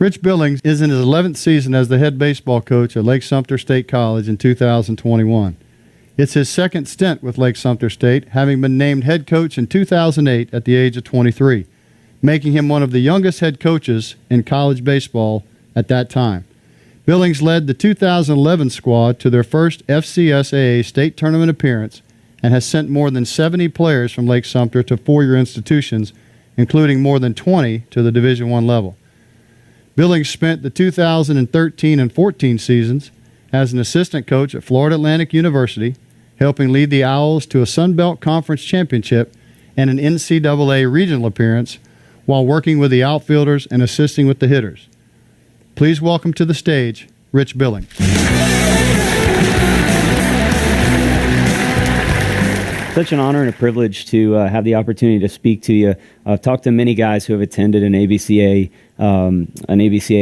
Rich Billings is in his 11th season as the head baseball coach at Lake Sumter State College in 2021. It's his second stint with Lake Sumter State, having been named head coach in 2008 at the age of 23, making him one of the youngest head coaches in college baseball at that time. Billings led the 2011 squad to their first FCSAA state tournament appearance and has sent more than 70 players from Lake Sumter to four-year institutions, including more than 20 to the Division I level. Billings spent the 2013 and 14 seasons as an assistant coach at Florida Atlantic University, helping lead the Owls to a Sun Belt Conference championship and an NCAA regional appearance while working with the outfielders and assisting with the hitters. Please welcome to the stage, Rich Billings. Such an honor and a privilege to have the opportunity to speak to you. I've talked to many guys who have attended an ABCA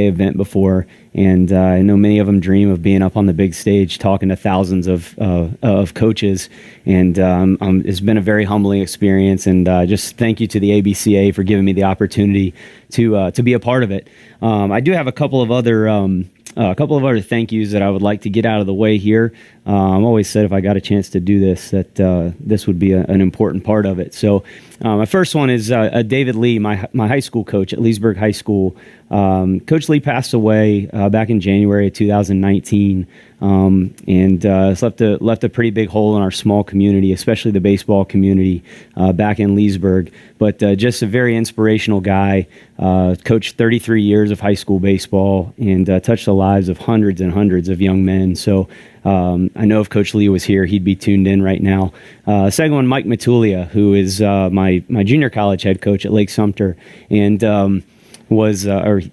event before, and I know many of them dream of being up on the big stage talking to thousands of coaches. And it's been a very humbling experience, and just thank you to the ABCA for giving me the opportunity to be a part of it. I do have a couple of other thank yous that I would like to get out of the way here. I've always said if I got a chance to do this, that this would be an important part of it. So my first one is David Lee, my high school coach at Leesburg High School. Coach Lee passed away back in January of 2019, and it's left a pretty big hole in our small community, especially the baseball community back in Leesburg. But just a very inspirational guy. Coached 33 years of high school baseball and touched the lives of hundreds and hundreds of young men. So I know if Coach Lee was here, he'd be tuned in right now. Second one, Mike Matulia, who is my junior college head coach at Lake Sumter, and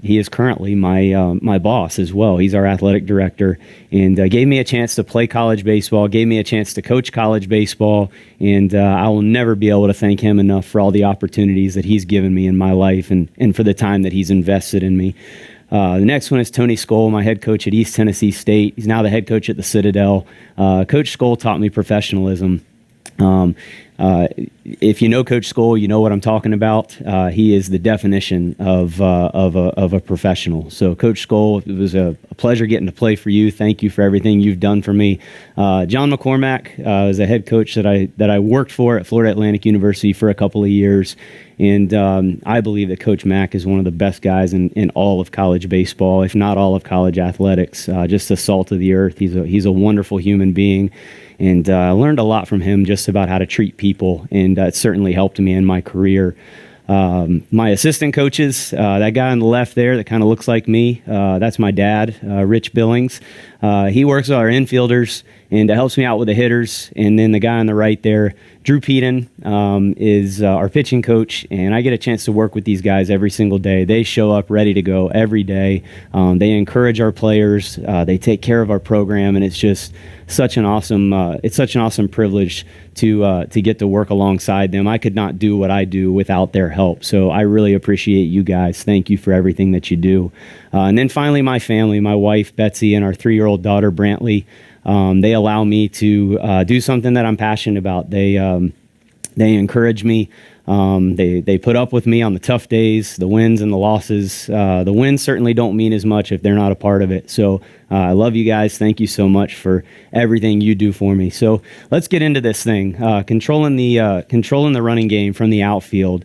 he is currently my boss as well. He's our athletic director, and gave me a chance to play college baseball, gave me a chance to coach college baseball, and I will never be able to thank him enough for all the opportunities that he's given me in my life and for the time that he's invested in me. The next one is Tony Skoll, my head coach at East Tennessee State. He's now the head coach at the Citadel. Coach Skoll taught me professionalism. If you know Coach Skoll, you know what I'm talking about. He is the definition of a professional. So Coach Skoll, it was a pleasure getting to play for you. Thank you for everything you've done for me. John McCormack is a head coach that I worked for at Florida Atlantic University for a couple of years. And I believe that Coach Mack is one of the best guys in all of college baseball, if not all of college athletics. Just the salt of the earth. He's a wonderful human being. And I learned a lot from him just about how to treat people, and it certainly helped me in my career. My assistant coaches, that guy on the left there that kind of looks like me, that's my dad, Rich Billings. He works with our infielders and helps me out with the hitters. And then the guy on the right there, Drew Peden, is our pitching coach, and I get a chance to work with these guys every single day. They show up ready to go every day. They encourage our players. They take care of our program, and it's just such an awesome privilege to get to work alongside them. I could not do what I do without their help. So I really appreciate you guys. Thank you for everything that you do. And then finally, my family, my wife, Betsy, and our 3-year-old daughter, Brantley. They allow me to do something that I'm passionate about. They encourage me. They put up with me on the tough days, the wins and the losses. The wins certainly don't mean as much if they're not a part of it. So I love you guys. Thank you so much for everything you do for me. So let's get into this thing. Controlling the running game from the outfield.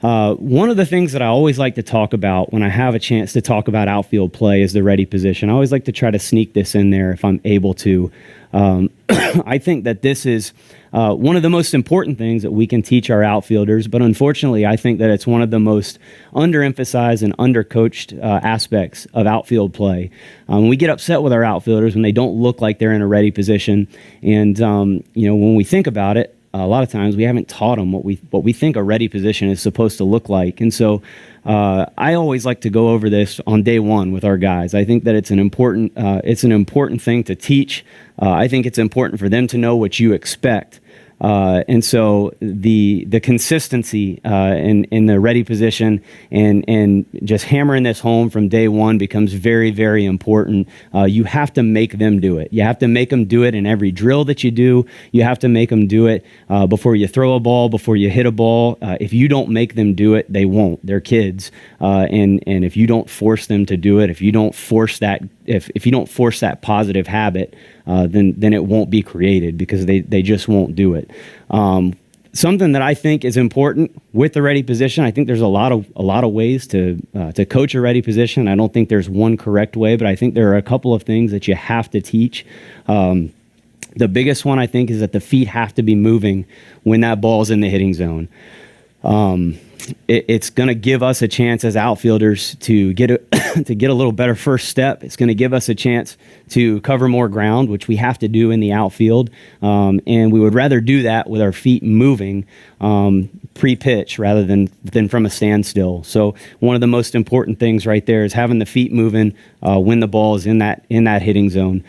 One of the things that I always like to talk about when I have a chance to talk about outfield play is the ready position. I always like to try to sneak this in there if I'm able to. I think that this is one of the most important things that we can teach our outfielders, but unfortunately, I think that it's one of the most underemphasized and undercoached aspects of outfield play. We get upset with our outfielders when they don't look like they're in a ready position, and when we think about it, a lot of times we haven't taught them what we think a ready position is supposed to look like. And so I always like to go over this on day one with our guys. I think that it's an important thing to teach. I think it's important for them to know what you expect. And so the consistency in the ready position and just hammering this home from day one becomes very, very important. You have to make them do it. You have to make them do it in every drill that you do. You have to make them do it before you throw a ball, before you hit a ball. If you don't make them do it, they won't. They're kids, and if you don't force them to do it, if you don't force that, if you don't force that positive habit, then it won't be created because they just won't do it. Something that I think is important with the ready position, I think there's a lot of ways to coach a ready position. I don't think there's one correct way, but I think there are a couple of things that you have to teach. The biggest one I think is that the feet have to be moving when that ball's in the hitting zone. It's going to give us a chance as outfielders to get a little better first step. It's going to give us a chance to cover more ground, which we have to do in the outfield. And we would rather do that with our feet moving pre-pitch rather than from a standstill. So one of the most important things right there is having the feet moving when the ball is in that hitting zone.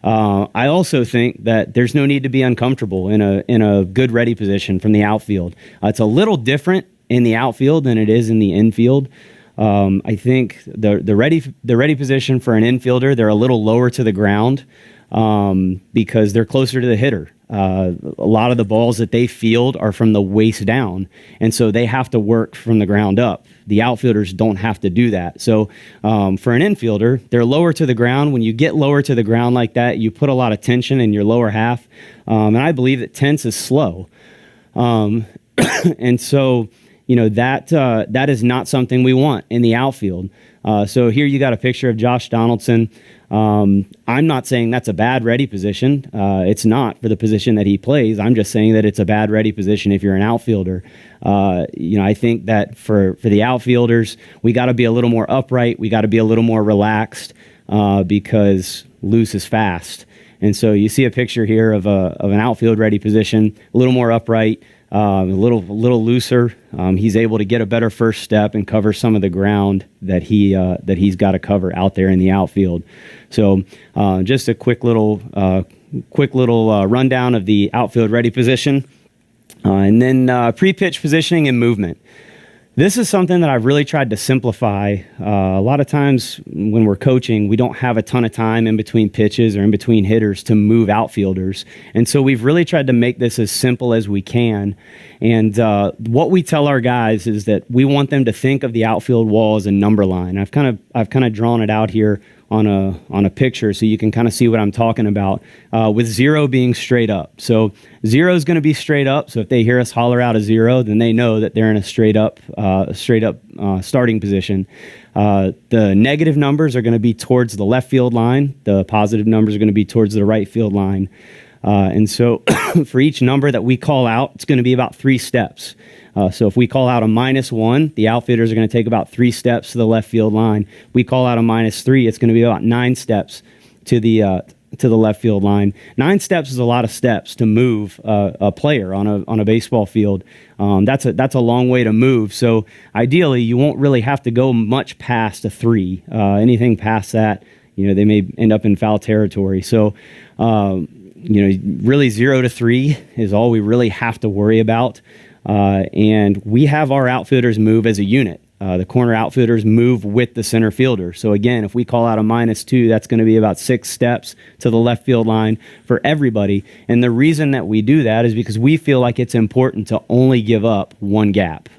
I also think that there's no need to be uncomfortable in a good ready position from the outfield. It's a little different in the outfield than it is in the infield. I think the ready position for an infielder, they're a little lower to the ground because they're closer to the hitter. A lot of the balls that they field are from the waist down, and so they have to work from the ground up. The outfielders don't have to do that. So for an infielder, they're lower to the ground. When you get lower to the ground like that, you put a lot of tension in your lower half, and I believe that tense is slow. And so that is not something we want in the outfield. So here you got a picture of Josh Donaldson. I'm not saying that's a bad ready position. It's not for the position that he plays. I'm just saying that it's a bad ready position if you're an outfielder. I think that for the outfielders, we got to be a little more upright. We got to be a little more relaxed because loose is fast. And so you see a picture here of an outfield ready position, a little more upright, a little looser. He's able to get a better first step and cover some of the ground that he's got to cover out there in the outfield. So just a quick little rundown of the outfield ready position, and then pre-pitch positioning and movement. This is something that I've really tried to simplify. A lot of times when we're coaching, we don't have a ton of time in between pitches or in between hitters to move outfielders. And so we've really tried to make this as simple as we can. And what we tell our guys is that we want them to think of the outfield wall as a number line. I've kind of drawn it out here on a picture so you can kind of see what I'm talking about, with 0 being straight up. So 0 is going to be straight up. So if they hear us holler out a 0, then they know that they're in a straight up starting position. The negative numbers are going to be towards the left field line. The positive numbers are going to be towards the right field line. And so for each number that we call out, it's going to be about 3 steps. So if we call out a -1, the outfielders are going to take about 3 steps to the left field line. We call out a -3, it's going to be about 9 steps to the left field line. 9 steps is a lot of steps to move a player on a baseball field. That's a long way to move. So ideally, you won't really have to go much past a 3. Anything past that, they may end up in foul territory. So really 0 to 3 is all we really have to worry about. And we have our outfielders move as a unit. The corner outfielders move with the center fielder. So again, if we call out a -2, that's going to be about 6 steps to the left field line for everybody. And the reason that we do that is because we feel like it's important to only give up 1 gap.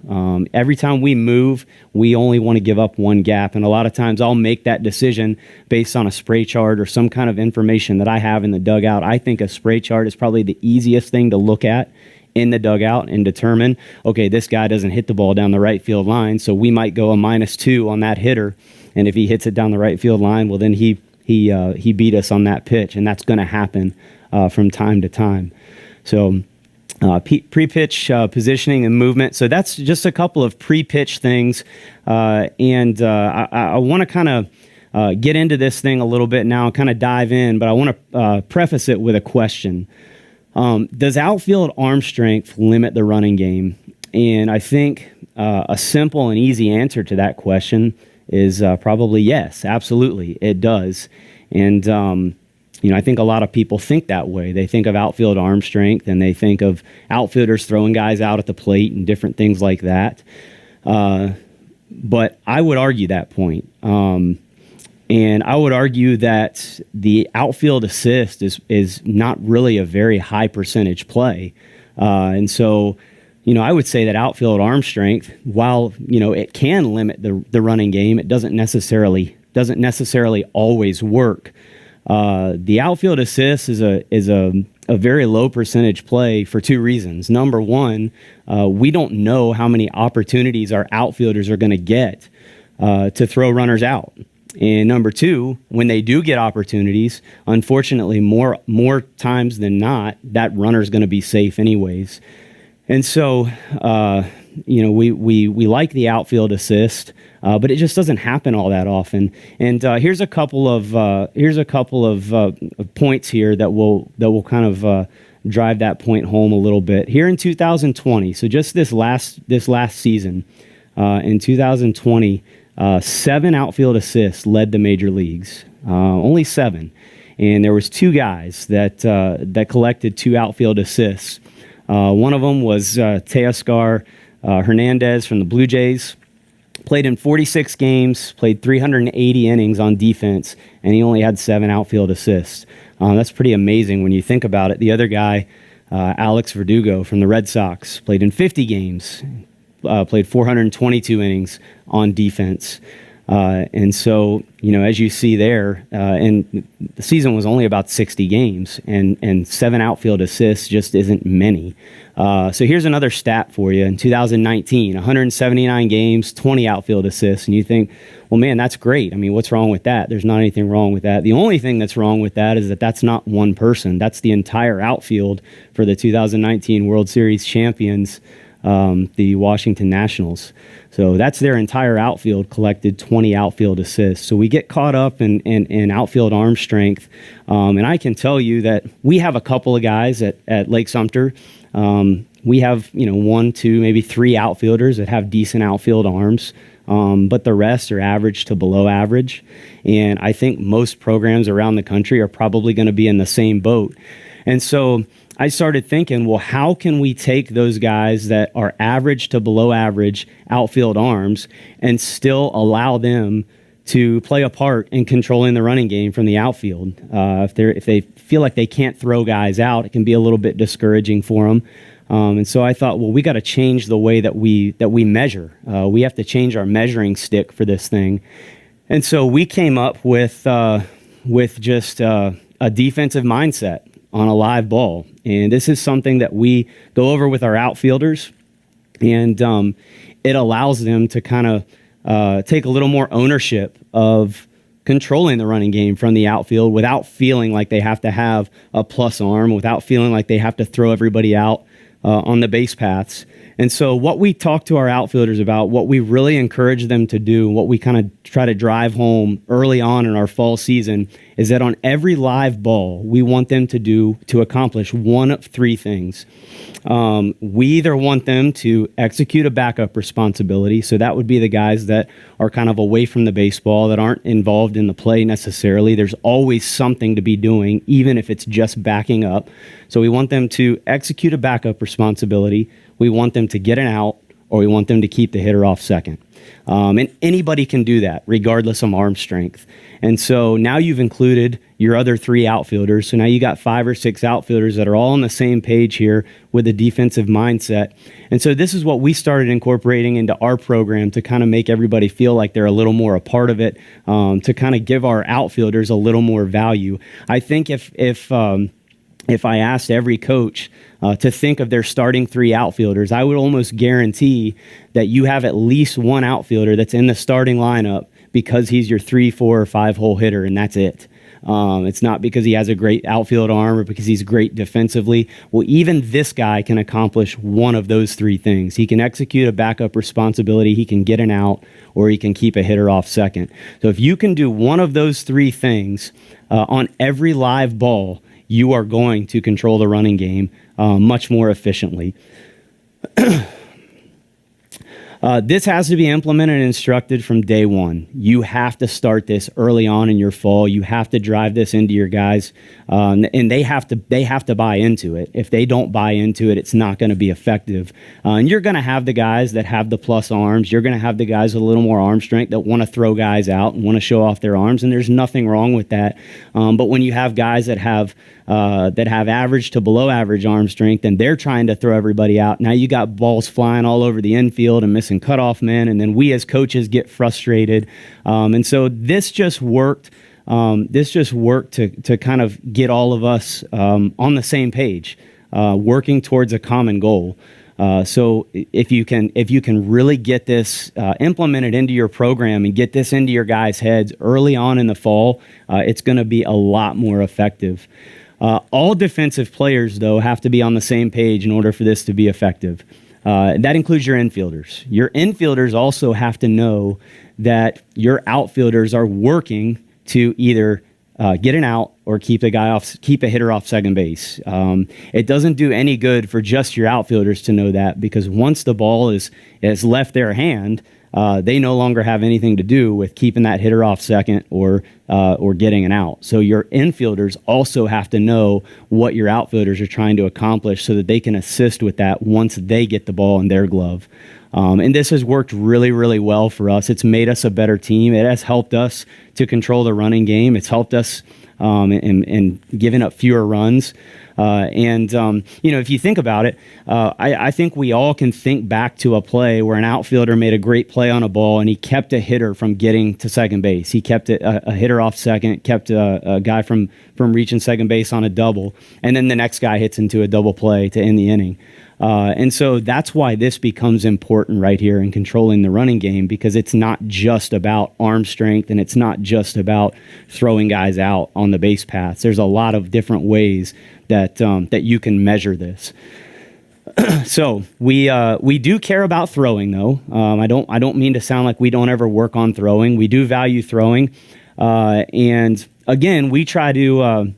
Every time we move, we only want to give up 1 gap. And a lot of times I'll make that decision based on a spray chart or some kind of information that I have in the dugout. I think a spray chart is probably the easiest thing to look at in the dugout and determine, okay, this guy doesn't hit the ball down the right field line, so we might go a -2 on that hitter, and if he hits it down the right field line, well, then he beat us on that pitch, and that's going to happen from time to time. So pre-pitch positioning and movement. So that's just a couple of pre-pitch things, and I want to kind of get into this thing a little bit now and kind of dive in, but I want to preface it with a question. Does outfield arm strength limit the running game? And I think a simple and easy answer to that question is probably yes, absolutely, it does. And I think a lot of people think that way. They think of outfield arm strength, and they think of outfielders throwing guys out at the plate and different things like that. But I would argue that point. And I would argue that the outfield assist is not really a very high percentage play. And so, I would say that outfield arm strength, while, it can limit the running game, it doesn't necessarily always work. The outfield assist is a very low percentage play for two reasons. Number one, we don't know how many opportunities our outfielders are going to get to throw runners out. And number two, when they do get opportunities, unfortunately, more times than not, that runner is going to be safe anyways. And so, we like the outfield assist, but it just doesn't happen all that often. And here's a couple of points here that will kind of drive that point home a little bit. Here in 2020, so just this last season, in 2020. 7 outfield assists led the major leagues, only 7. And there was 2 guys that collected 2 outfield assists. One of them was Teoscar Hernandez from the Blue Jays. Played in 46 games, played 380 innings on defense, and he only had 7 outfield assists. That's pretty amazing when you think about it. The other guy, Alex Verdugo from the Red Sox, played in 50 games. Played 422 innings on defense. And so, as you see there, and the season was only about 60 games, and 7 outfield assists just isn't many. So here's another stat for you. In 2019, 179 games, 20 outfield assists. And you think, well, man, that's great. I mean, what's wrong with that? There's not anything wrong with that. The only thing that's wrong with that is that that's not one person. That's the entire outfield for the 2019 World Series champions, the Washington Nationals. So that's their entire outfield collected 20 outfield assists. So we get caught up in outfield arm strength. And I can tell you that we have a couple of guys at Lake Sumter. We have, 1, 2, maybe 3 outfielders that have decent outfield arms. But the rest are average to below average. And I think most programs around the country are probably going to be in the same boat. And so I started thinking, well, how can we take those guys that are average to below average outfield arms and still allow them to play a part in controlling the running game from the outfield? If they feel like they can't throw guys out, it can be a little bit discouraging for them. And so I thought, well, we got to change the way that we measure. We have to change our measuring stick for this thing. And so we came up with just a defensive mindset on a live ball. And this is something that we go over with our outfielders, and it allows them to kind of take a little more ownership of controlling the running game from the outfield without feeling like they have to have a plus arm, without feeling like they have to throw everybody out on the base paths. And so what we talk to our outfielders about, what we really encourage them to do, what we kind of try to drive home early on in our fall season, is that on every live ball, we want them to accomplish one of 3 things. We either want them to execute a backup responsibility, so that would be the guys that are kind of away from the baseball, that aren't involved in the play necessarily. There's always something to be doing, even if it's just backing up. So we want them to execute a backup responsibility. We want them to get an out, or we want them to keep the hitter off second. And anybody can do that, regardless of arm strength. And so now you've included your other 3 outfielders. So now you got 5 or 6 outfielders that are all on the same page here with a defensive mindset. And so this is what we started incorporating into our program to kind of make everybody feel like they're a little more a part of it, to kind of give our outfielders a little more value. I think if I asked every coach to think of their starting 3 outfielders, I would almost guarantee that you have at least one outfielder that's in the starting lineup because he's your 3, 4, or 5 hole hitter, and that's it. It's not because he has a great outfield arm or because he's great defensively. Well, even this guy can accomplish one of those 3 things. He can execute a backup responsibility, he can get an out, or he can keep a hitter off second. So if you can do one of those 3 things on every live ball, you are going to control the running game much more efficiently. This has to be implemented and instructed from day one. You have to start this early on in your fall. You have to drive this into your guys, and they have to buy into it. If they don't buy into it, it's not going to be effective. And you're going to have the guys that have the plus arms. You're going to have the guys with a little more arm strength that want to throw guys out and want to show off their arms, and there's nothing wrong with that. But when you have guys that have average to below average arm strength and they're trying to throw everybody out, now you got balls flying all over the infield and missing cutoff men, and then we as coaches get frustrated. And so this just worked. To kind of get all of us on the same page, working towards a common goal. So if you can really get this implemented into your program and get this into your guys' heads early on in the fall, it's going to be a lot more effective. All defensive players, though, have to be on the same page in order for this to be effective. That includes your infielders. Your infielders also have to know that your outfielders are working to either get an out or keep a hitter off second base. It doesn't do any good for just your outfielders to know that, because once the ball is left their hand, they no longer have anything to do with keeping that hitter off second or getting an out. So your infielders also have to know what your outfielders are trying to accomplish so that they can assist with that once they get the ball in their glove. And this has worked really, really well for us. It's made us a better team. It has helped us to control the running game. It's helped us in giving up fewer runs. If you think about it, I think we all can think back to a play where an outfielder made a great play on a ball and he kept a hitter from getting to second base. He kept a hitter off second, kept a guy from reaching second base on a double, and then the next guy hits into a double play to end the inning. And so that's why this becomes important right here in controlling the running game, because it's not just about arm strength and it's not just about throwing guys out on the base paths. There's a lot of different ways that you can measure this. So we do care about throwing, though. I don't mean to sound like we don't ever work on throwing. We do value throwing, and again, we try to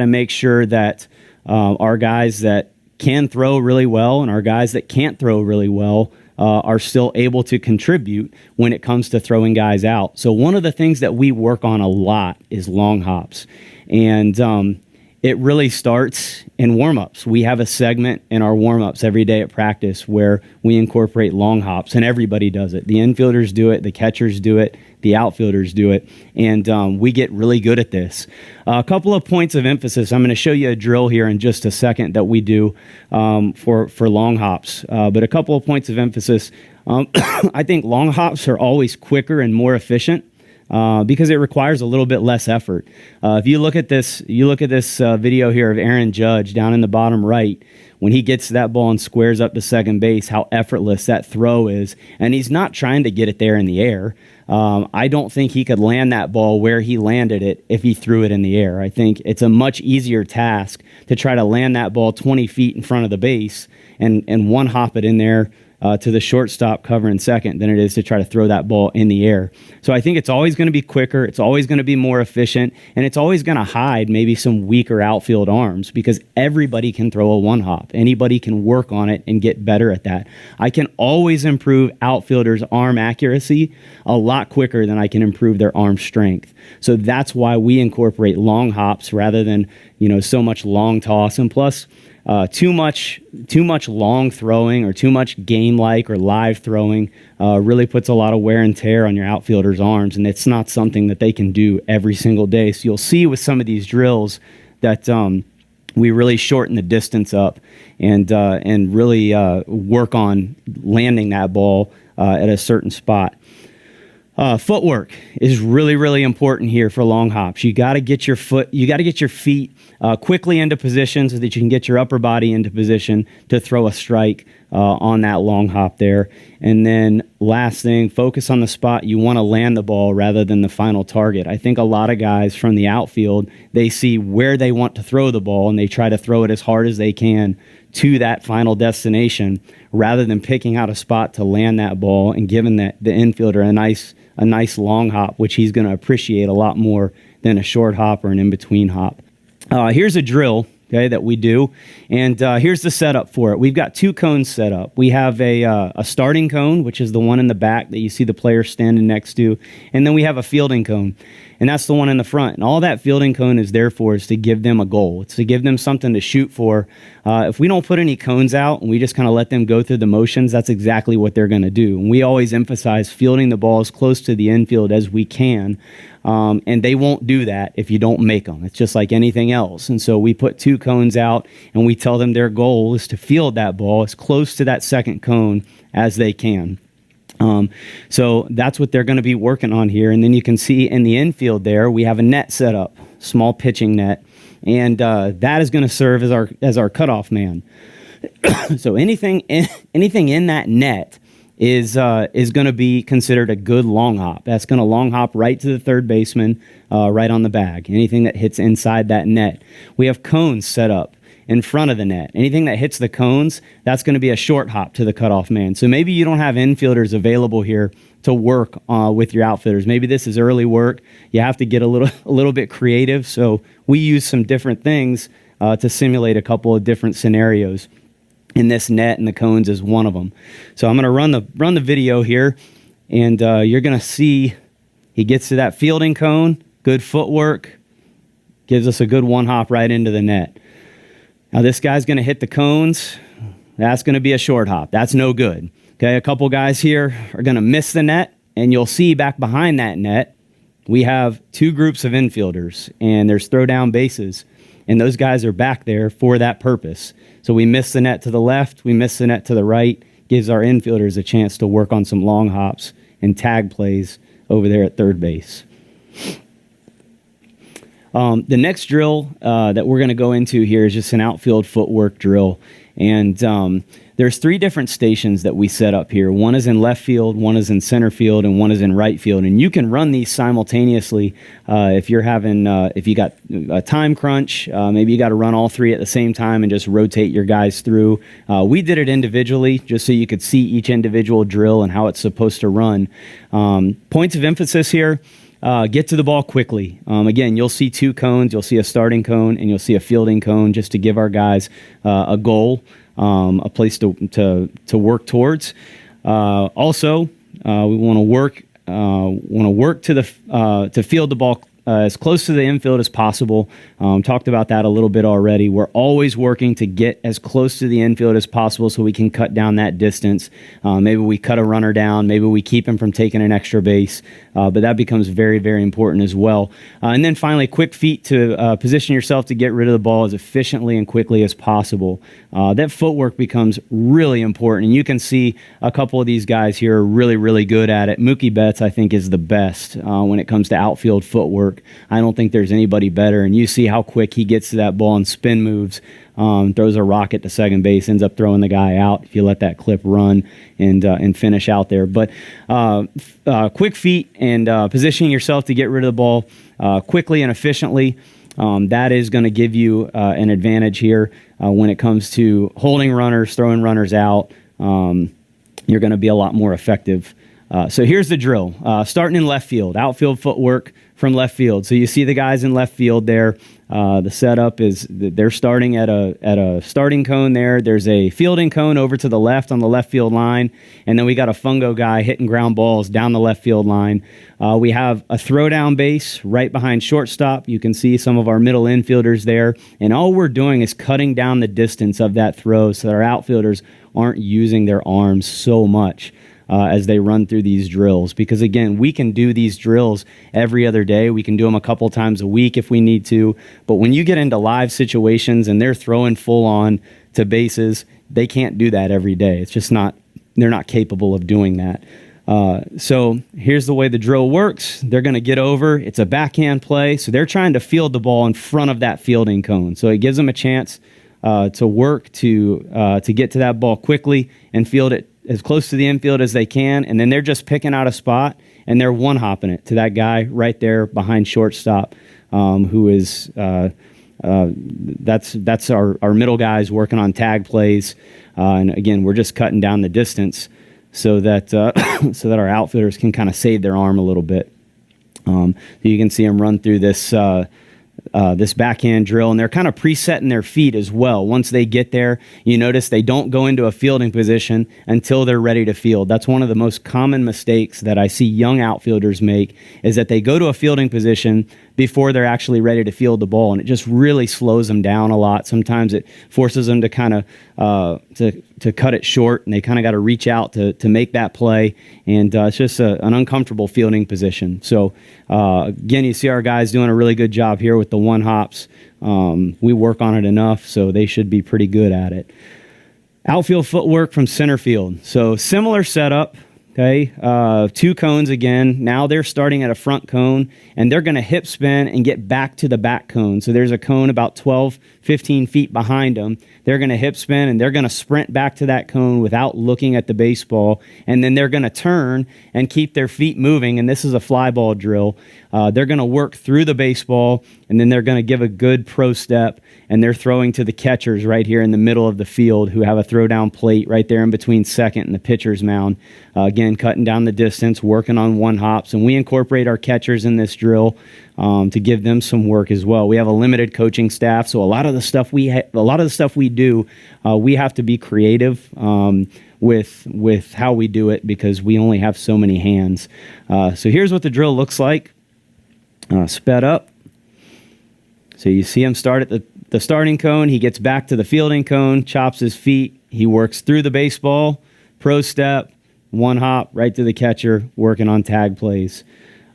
make sure that our guys that can throw really well and our guys that can't throw really well are still able to contribute when it comes to throwing guys out. So one of the things that we work on a lot is long hops, and it really starts in warm-ups. We have a segment in our warm-ups every day at practice where we incorporate long hops, and everybody does it. The infielders do it, the catchers do it, the outfielders do it, and we get really good at this. A couple of points of emphasis. I'm going to show you a drill here in just a second that we do for long hops, but a couple of points of emphasis. I think long hops are always quicker and more efficient, because it requires a little bit less effort. If you look at this, video here of Aaron Judge down in the bottom right, when he gets to that ball and squares up to second base, how effortless that throw is. And he's not trying to get it there in the air. I don't think he could land that ball where he landed it if he threw it in the air. I think it's a much easier task to try to land that ball 20 feet in front of the base and one hop it in there to the shortstop covering second than it is to try to throw that ball in the air. So I think it's always going to be quicker, it's always going to be more efficient, and it's always going to hide maybe some weaker outfield arms, because everybody can throw a one hop. Anybody can work on it and get better at that. I can always improve outfielders' arm accuracy a lot quicker than I can improve their arm strength. So that's why we incorporate long hops rather than so much long toss. And plus, too much long throwing or too much game-like or live throwing really puts a lot of wear and tear on your outfielders' arms, and it's not something that they can do every single day. So you'll see with some of these drills that we really shorten the distance up and really work on landing that ball at a certain spot. Footwork is really, really important here for long hops. You got to get your feet quickly into position so that you can get your upper body into position to throw a strike on that long hop there. And then last thing, focus on the spot you want to land the ball rather than the final target. I think a lot of guys from the outfield, they see where they want to throw the ball and they try to throw it as hard as they can to that final destination rather than picking out a spot to land that ball and giving the infielder a nice long hop, which he's going to appreciate a lot more than a short hop or an in-between hop. Here's a drill okay, that we do. And here's the setup for it. We've got 2 cones set up. We have a starting cone, which is the one in the back that you see the player standing next to, and then we have a fielding cone, and that's the one in the front. And all that fielding cone is there for is to give them a goal. It's to give them something to shoot for. If we don't put any cones out and we just kind of let them go through the motions, that's exactly what they're going to do. And we always emphasize fielding the ball as close to the infield as we can. And they won't do that if you don't make them. It's just like anything else. And so we put 2 cones out and we tell them their goal is to field that ball as close to that second cone as they can. So that's what they're going to be working on here. And then you can see in the infield there, we have a net set up, small pitching net. And that is going to serve as our cutoff man. So anything in that net is going to be considered a good long hop. That's going to long hop right to the third baseman, right on the bag. Anything that hits inside that net. We have cones set up in front of the net. Anything that hits the cones, that's going to be a short hop to the cutoff man. So maybe you don't have infielders available here to work with your outfielders. Maybe this is early work. You have to get a little bit creative. So we use some different things to simulate a couple of different scenarios. And this net and the cones is one of them. So I'm going to run the video here, and you're going to see he gets to that fielding cone, good footwork, gives us a good one hop right into the net. Now this guy's going to hit the cones. That's going to be a short hop. That's no good. Okay, a couple guys here are going to miss the net, and you'll see back behind that net, we have 2 groups of infielders, and there's throw down bases, and those guys are back there for that purpose. So we miss the net to the left, we miss the net to the right, gives our infielders a chance to work on some long hops and tag plays over there at third base. The next drill that we're going to go into here is just an outfield footwork drill. And there's 3 different stations that we set up here. One is in left field, one is in center field, and one is in right field. And you can run these simultaneously if you're having, if you got a time crunch, maybe you got to run all 3 at the same time and just rotate your guys through. We did it individually just so you could see each individual drill and how it's supposed to run. Points of emphasis here. Get to the ball quickly. Again, you'll see 2 cones. You'll see a starting cone and you'll see a fielding cone just to give our guys a goal, a place to work towards. Also, we want to work to field the ball as close to the infield as possible. Talked about that a little bit already. We're always working to get as close to the infield as possible so we can cut down that distance. Maybe we cut a runner down. Maybe we keep him from taking an extra base. But that becomes very, very important as well. And then finally, quick feet to position yourself to get rid of the ball as efficiently and quickly as possible. That footwork becomes really important. And you can see a couple of these guys here are really, really good at it. Mookie Betts, I think, is the best when it comes to outfield footwork. I don't think there's anybody better. And you see how quick he gets to that ball and spin moves, throws a rocket to second base, ends up throwing the guy out if you let that clip run and finish out there. But quick feet and positioning yourself to get rid of the ball quickly and efficiently, that is going to give you an advantage here when it comes to holding runners, throwing runners out. You're going to be a lot more effective. So here's the drill. Starting in left field, outfield footwork from left field. So you see the guys in left field there. The setup is they're starting at a starting cone there. There's a fielding cone over to the left on the left field line. And then we got a fungo guy hitting ground balls down the left field line. We have a throwdown base right behind shortstop. You can see some of our middle infielders there. And all we're doing is cutting down the distance of that throw so that our outfielders aren't using their arms so much as they run through these drills. Because again, we can do these drills every other day. We can do them a couple times a week if we need to. But when you get into live situations and they're throwing full on to bases, they can't do that every day. It's just not, they're not capable of doing that. So here's the way the drill works. They're going to get over. It's a backhand play. So they're trying to field the ball in front of that fielding cone. So it gives them a chance to work to get to that ball quickly and field it as close to the infield as they can, and then they're just picking out a spot, and they're one-hopping it to that guy right there behind shortstop, who is, that's our middle guys working on tag plays, and again, we're just cutting down the distance so that so that our outfielders can kind of save their arm a little bit. So you can see them run through this this backhand drill, and they're kind of presetting their feet as well. Once they get there, you notice they don't go into a fielding position until they're ready to field. That's one of the most common mistakes that I see young outfielders make, is that they go to a fielding position before they're actually ready to field the ball, and it just really slows them down a lot. Sometimes it forces them to kind of to cut it short, and they kind of got to reach out to make that play, and it's just an uncomfortable fielding position. So again, you see our guys doing a really good job here with the one hops. We work on it enough, so they should be pretty good at it. Outfield footwork from center field. So similar setup. Okay, 2 cones again. Now they're starting at a front cone, and they're going to hip spin and get back to the back cone. So there's a cone about 12, 15 feet behind them. They're going to hip spin, and they're going to sprint back to that cone without looking at the baseball. And then they're going to turn and keep their feet moving, and this is a fly ball drill. They're going to work through the baseball, and then they're going to give a good pro step, and they're throwing to the catchers right here in the middle of the field, who have a throwdown plate right there in between second and the pitcher's mound. Again, cutting down the distance, working on one hops, and we incorporate our catchers in this drill to give them some work as well. We have a limited coaching staff, so a lot of the stuff we do, we have to be creative with how we do it, because we only have so many hands. So here's what the drill looks like, sped up. So you see him start at the starting cone. He gets back to the fielding cone, chops his feet. He works through the baseball, pro step, one hop right to the catcher, working on tag plays.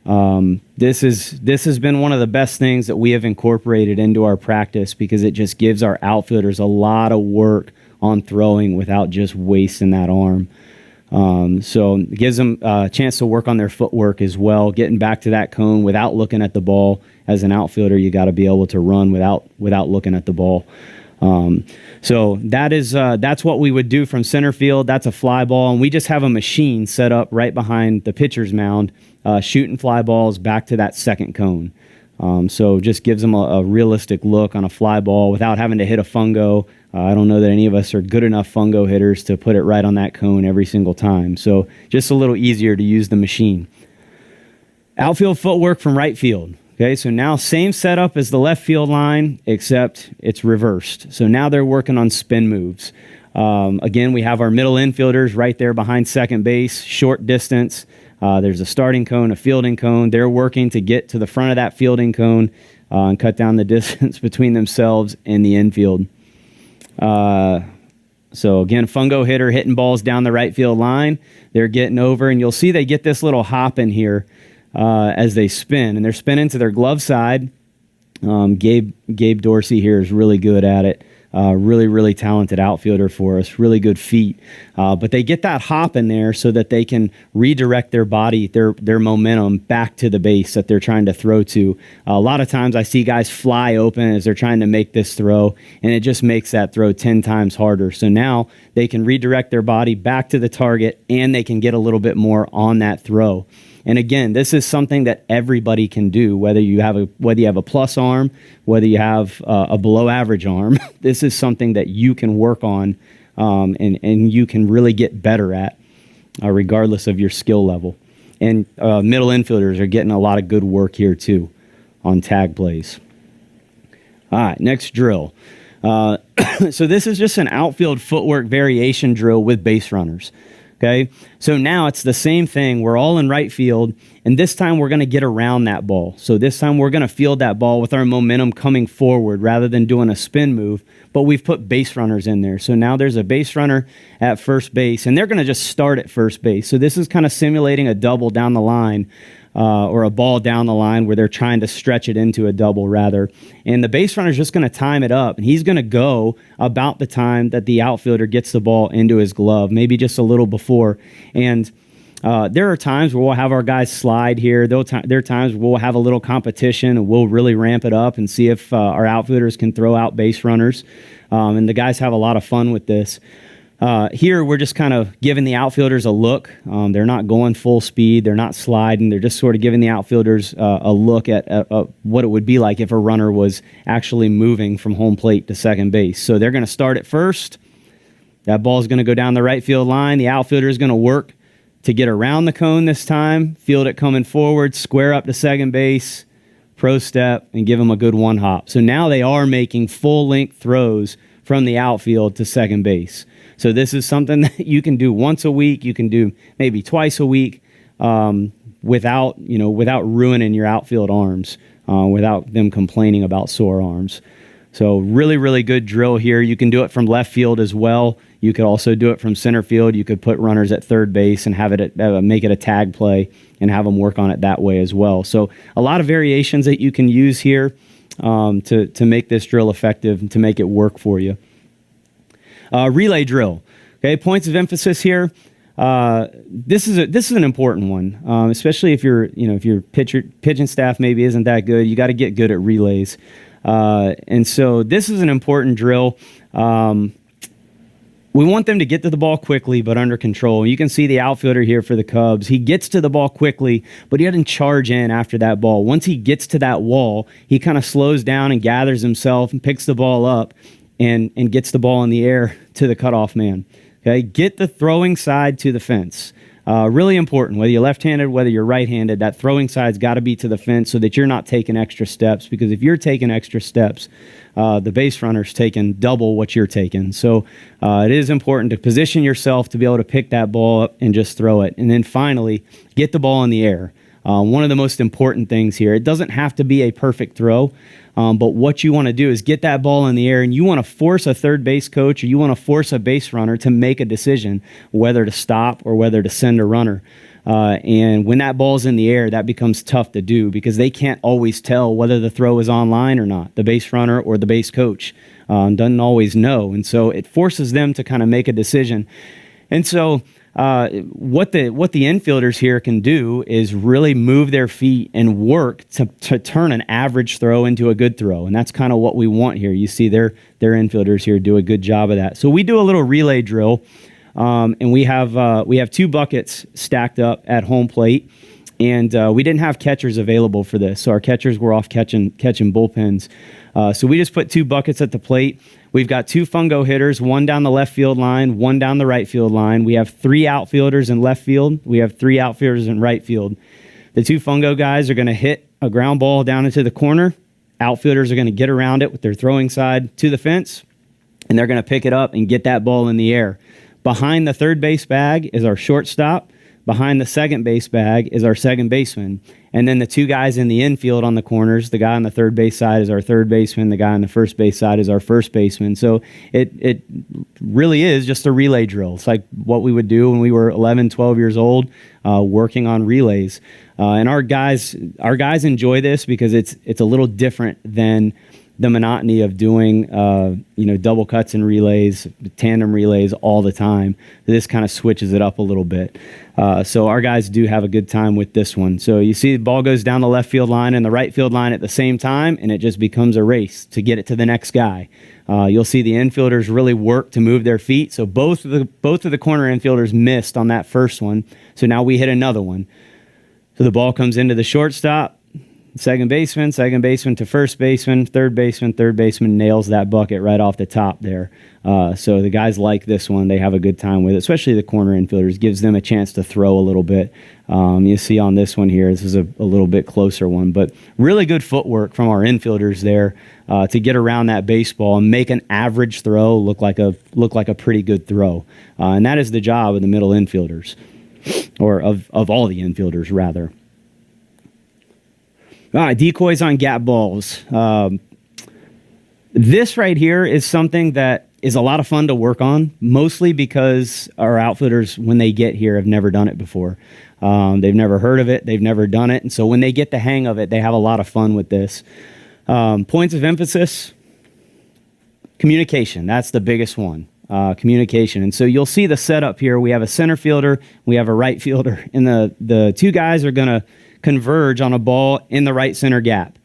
This has been one of the best things that we have incorporated into our practice, because it just gives our outfielders a lot of work on throwing without just wasting that arm. So it gives them a chance to work on their footwork as well, getting back to that cone without looking at the ball. As an outfielder, you got to be able to run without looking at the ball. So that's what we would do from center field. That's a fly ball, and we just have a machine set up right behind the pitcher's mound, shooting fly balls back to that second cone. So just gives them a realistic look on a fly ball without having to hit a fungo. I don't know that any of us are good enough fungo hitters to put it right on that cone every single time. So just a little easier to use the machine. Outfield footwork from right field. Okay, so now same setup as the left field line, except it's reversed. So now they're working on spin moves. Again, we have our middle infielders right there behind second base, short distance. There's a starting cone, a fielding cone. They're working to get to the front of that fielding cone and cut down the distance between themselves and the infield. So again, fungo hitter hitting balls down the right field line. They're getting over, and you'll see they get this little hop in here as they spin, and they're spinning to their glove side. Gabe Dorsey here is really good at it. Really talented outfielder for us, really good feet. But they get that hop in there so that they can redirect their body, their momentum back to the base that they're trying to throw to. A lot of times I see guys fly open as they're trying to make this throw, and it just makes that throw 10 times harder. So now they can redirect their body back to the target, and they can get a little bit more on that throw. And again, this is something that everybody can do, whether you have a plus arm, whether you have a below average arm. This is something that you can work on and you can really get better at, regardless of your skill level. And middle infielders are getting a lot of good work here too on tag plays. All right, next drill. So this is just an outfield footwork variation drill with base runners. Okay, so now it's the same thing. We're all in right field, and this time we're going to get around that ball. So this time we're going to field that ball with our momentum coming forward rather than doing a spin move, but we've put base runners in there. So now there's a base runner at first base, and they're going to just start at first base. So this is kind of simulating a double down the line, or a ball down the line where they're trying to stretch it into a double rather. And the base runner is just going to time it up, and he's going to go about the time that the outfielder gets the ball into his glove, maybe just a little before. And there are times where we'll have our guys slide here. There are times where we'll have a little competition, and we'll really ramp it up and see if our outfielders can throw out base runners. And the guys have a lot of fun with this. Here, we're just kind of giving the outfielders a look. They're not going full speed. They're not sliding. They're just sort of giving the outfielders a look at what it would be like if a runner was actually moving from home plate to second base. So they're going to start at first. That ball is going to go down the right field line. The outfielder is going to work to get around the cone this time, field it coming forward, square up to second base, pro step, and give them a good one hop. So now they are making full length throws from the outfield to second base. So this is something that you can do once a week. You can do maybe twice a week without ruining your outfield arms, without them complaining about sore arms. So really, really good drill here. You can do it from left field as well. You could also do it from center field. You could put runners at third base and have it make it a tag play and have them work on it that way as well. So a lot of variations that you can use here to make this drill effective and to make it work for you. Relay drill. Okay, points of emphasis here. This is an important one, especially if your pitching staff maybe isn't that good. You got to get good at relays. And so this is an important drill. We want them to get to the ball quickly, but under control. You can see the outfielder here for the Cubs. He gets to the ball quickly, but he doesn't charge in after that ball. Once he gets to that wall, he kind of slows down and gathers himself and picks the ball up and gets the ball in the air to the cutoff man. Okay, get the throwing side to the fence. Really important, whether you're left-handed, whether you're right-handed, that throwing side's got to be to the fence so that you're not taking extra steps, because if you're taking extra steps, the base runner's taking double what you're taking. So it is important to position yourself to be able to pick that ball up and just throw it. And then finally, get the ball in the air. One of the most important things here, it doesn't have to be a perfect throw, but what you want to do is get that ball in the air, and you want to force a third base coach or you want to force a base runner to make a decision whether to stop or whether to send a runner. And when that ball's in the air, that becomes tough to do because they can't always tell whether the throw is on line or not. The base runner or the base coach doesn't always know. And so it forces them to kind of make a decision. And so what the infielders here can do is really move their feet and work to turn an average throw into a good throw. And that's kind of what we want here. You see their infielders here do a good job of that. So we do a little relay drill. And we have two buckets stacked up at home plate, and we didn't have catchers available for this, so our catchers were off catching bullpens. So we just put two buckets at the plate. We've got two fungo hitters, one down the left field line, one down the right field line. We have three outfielders in left field. We have three outfielders in right field. The two fungo guys are going to hit a ground ball down into the corner. Outfielders are going to get around it with their throwing side to the fence, and they're going to pick it up and get that ball in the air. Behind the third base bag is our shortstop. Behind the second base bag is our second baseman. And then the two guys in the infield on the corners, the guy on the third base side is our third baseman, the guy on the first base side is our first baseman. So it really is just a relay drill. It's like what we would do when we were 11, 12 years old, working on relays. And our guys enjoy this because it's a little different than the monotony of doing double cuts and relays, tandem relays all the time. This kind of switches it up a little bit. So our guys do have a good time with this one. So you see the ball goes down the left field line and the right field line at the same time, and it just becomes a race to get it to the next guy. You'll see the infielders really work to move their feet. So both of the corner infielders missed on that first one. So now we hit another one. So the ball comes into the shortstop. Second baseman to first baseman, third baseman nails that bucket right off the top there. So the guys like this one. They have a good time with it, especially the corner infielders. Gives them a chance to throw a little bit. You see on this one here, this is a little bit closer one, but really good footwork from our infielders there to get around that baseball and make an average throw look like a pretty good throw. And that is the job of the middle infielders, or of all the infielders rather. All right, decoys on gap balls. This right here is something that is a lot of fun to work on, mostly because our outfielders, when they get here, have never done it before. They've never heard of it. They've never done it. And so when they get the hang of it, they have a lot of fun with this. Points of emphasis, communication. That's the biggest one, communication. And so you'll see the setup here. We have a center fielder. We have a right fielder. And the two guys are going to converge on a ball in the right center gap.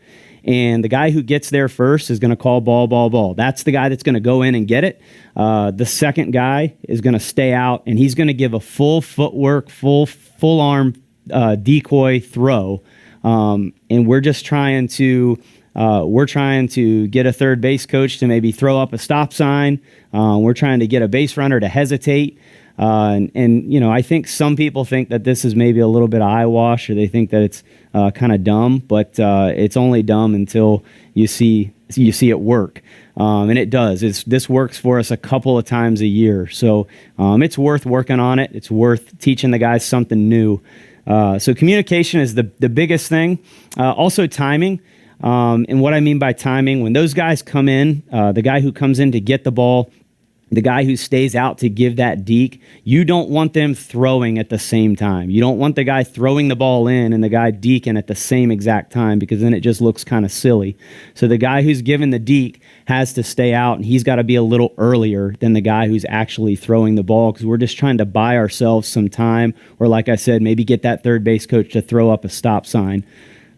And the guy who gets there first is going to call ball. That's the guy that's going to go in and get it. The second guy is going to stay out, and he's going to give a full footwork, full arm decoy throw. And we're just trying to get a third base coach to maybe throw up a stop sign. We're trying to get a base runner to hesitate. And I think some people think that this is maybe a little bit of eyewash, or they think that it's kind of dumb, but it's only dumb until you see it work. And it does. This works for us a couple of times a year. So it's worth working on it. It's worth teaching the guys something new. So communication is the biggest thing. Also timing. And what I mean by timing, when those guys come in, the guy who comes in to get the ball, the guy who stays out to give that deke, you don't want them throwing at the same time. You don't want the guy throwing the ball in and the guy deking at the same exact time, because then it just looks kind of silly. So the guy who's given the deke has to stay out, and he's got to be a little earlier than the guy who's actually throwing the ball, because we're just trying to buy ourselves some time, or like I said, maybe get that third base coach to throw up a stop sign.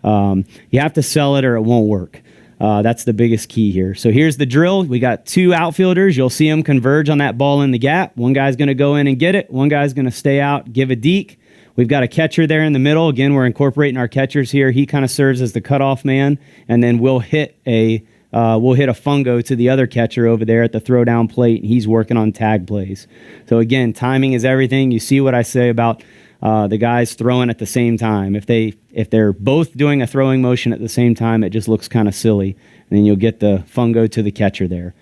You have to sell it or it won't work. That's the biggest key here. So here's the drill. We got two outfielders. You'll see them converge on that ball in the gap. One guy's going to go in and get it. One guy's going to stay out, give a deke. We've got a catcher there in the middle. Again, we're incorporating our catchers here. He kind of serves as the cutoff man, and then we'll hit a fungo to the other catcher over there at the throwdown plate, and he's working on tag plays. So again, timing is everything. You see what I say about the guys throwing at the same time. If they're both doing a throwing motion at the same time, it just looks kind of silly, and then you'll get the fungo to the catcher there.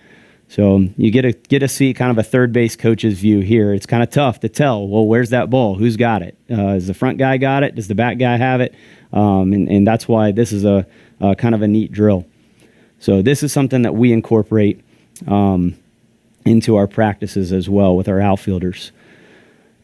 So you get to see kind of a third base coach's view here. It's kind of tough to tell, well, where's that ball? Who's got it? Does the front guy got it? Does the back guy have it? And that's why this is a kind of a neat drill. So this is something that we incorporate into our practices as well with our outfielders.